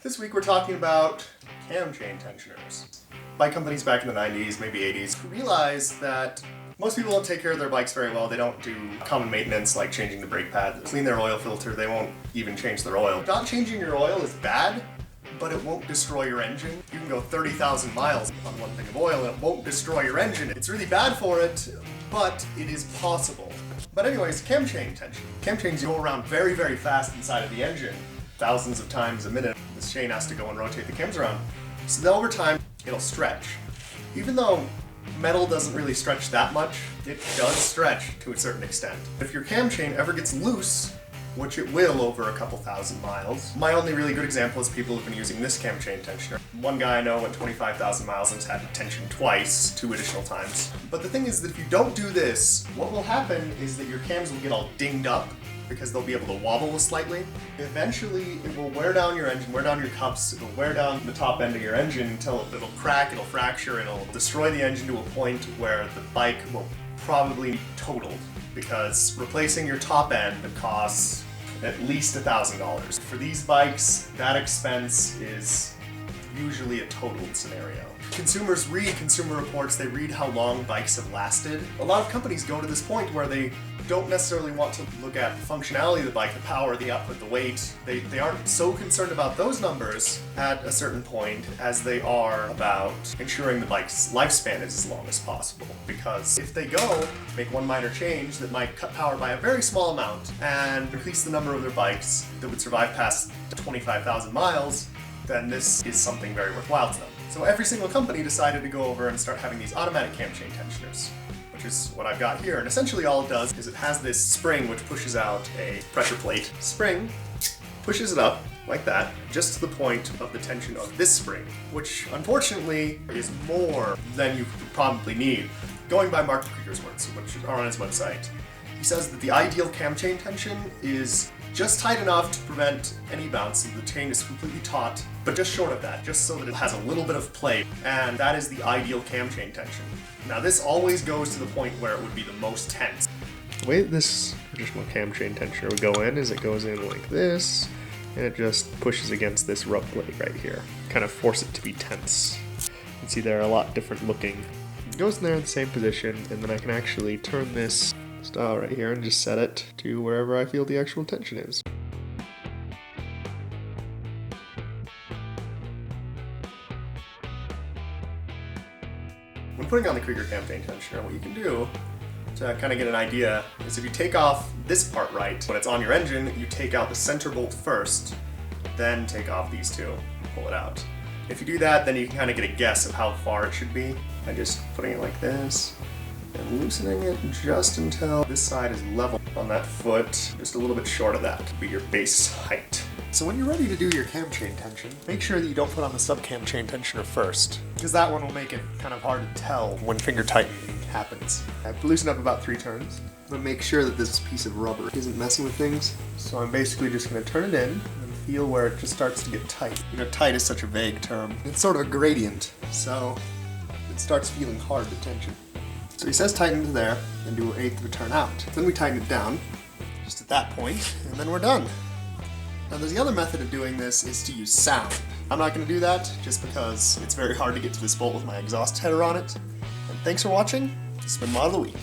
This week we're talking about cam chain tensioners. Bike companies back in the 90s, maybe 80s, realized that most people don't take care of their bikes very well. They don't do common maintenance like changing the brake pad, clean their oil filter, they won't even change their oil. Not changing your oil is bad, but it won't destroy your engine. You can go 30,000 miles on one thing of oil and it won't destroy your engine. It's really bad for it, but it is possible. But anyways, cam chain tension. Cam chains go around very, very fast inside of the engine, thousands of times a minute. This chain has to go and rotate the cams around. So then over time, it'll stretch. Even though metal doesn't really stretch that much, it does stretch to a certain extent. If your cam chain ever gets loose, which it will over a couple thousand miles. My only really good example is people who've been using this cam chain tensioner. One guy I know went 25,000 miles and has had to tension twice, 2 additional times. But the thing is that if you don't do this, what will happen is that your cams will get all dinged up because they'll be able to wobble slightly. Eventually, it will wear down your engine, wear down your cups, it'll wear down the top end of your engine until it'll crack, it'll fracture, it'll destroy the engine to a point where the bike will probably be totaled, because replacing your top end costs at least $1,000. For these bikes, that expense is usually a totaled scenario. Consumers read consumer reports, they read how long bikes have lasted. A lot of companies go to this point where they don't necessarily want to look at the functionality of the bike, the power, the output, the weight. They aren't so concerned about those numbers at a certain point as they are about ensuring the bike's lifespan is as long as possible. Because if they make one minor change that might cut power by a very small amount and increase the number of their bikes that would survive past 25,000 miles, then this is something very worthwhile to them. So every single company decided to go over and start having these automatic cam chain tensioners, which is what I've got here. And essentially all it does is it has this spring which pushes out a pressure plate. Spring pushes it up like that, just to the point of the tension of this spring, which unfortunately is more than you probably need. Going by Mark Krieger's words, which are on his website, he says that the ideal cam chain tension is just tight enough to prevent any bounce, so the chain is completely taut, but just short of that, just so that it has a little bit of play, and that is the ideal cam chain tension. Now this always goes to the point where it would be the most tense. The way this traditional cam chain tensioner would go in is it goes in like this, and it just pushes against this rub plate right here, kind of force it to be tense. You can see they're a lot different looking. It goes in there in the same position, and then I can actually turn this style right here and just set it to wherever I feel the actual tension is. When putting on the Krieger cam chain tensioner, what you can do to kind of get an idea is if you take off this part right, when it's on your engine, you take out the center bolt first, then take off these two and pull it out. If you do that, then you can kind of get a guess of how far it should be by just putting it like this and loosening it just until this side is level on that foot, just a little bit short of that to be your base height. So when you're ready to do your cam chain tension, make sure that you don't put on the sub cam chain tensioner first, because that one will make it kind of hard to tell when finger tightening happens. I've loosened up about 3 turns, but make sure that this piece of rubber isn't messing with things. So I'm basically just going to turn it in and feel where it just starts to get tight. You know, tight is such a vague term. It's sort of a gradient, so it starts feeling hard to tension. So he says tighten to there, and do 1/8 of a turn out. Then we tighten it down, just at that point, and then we're done. Now there's the other method of doing this is to use sound. I'm not going to do that, just because it's very hard to get to this bolt with my exhaust header on it. And thanks for watching. This has been Mod of the Week.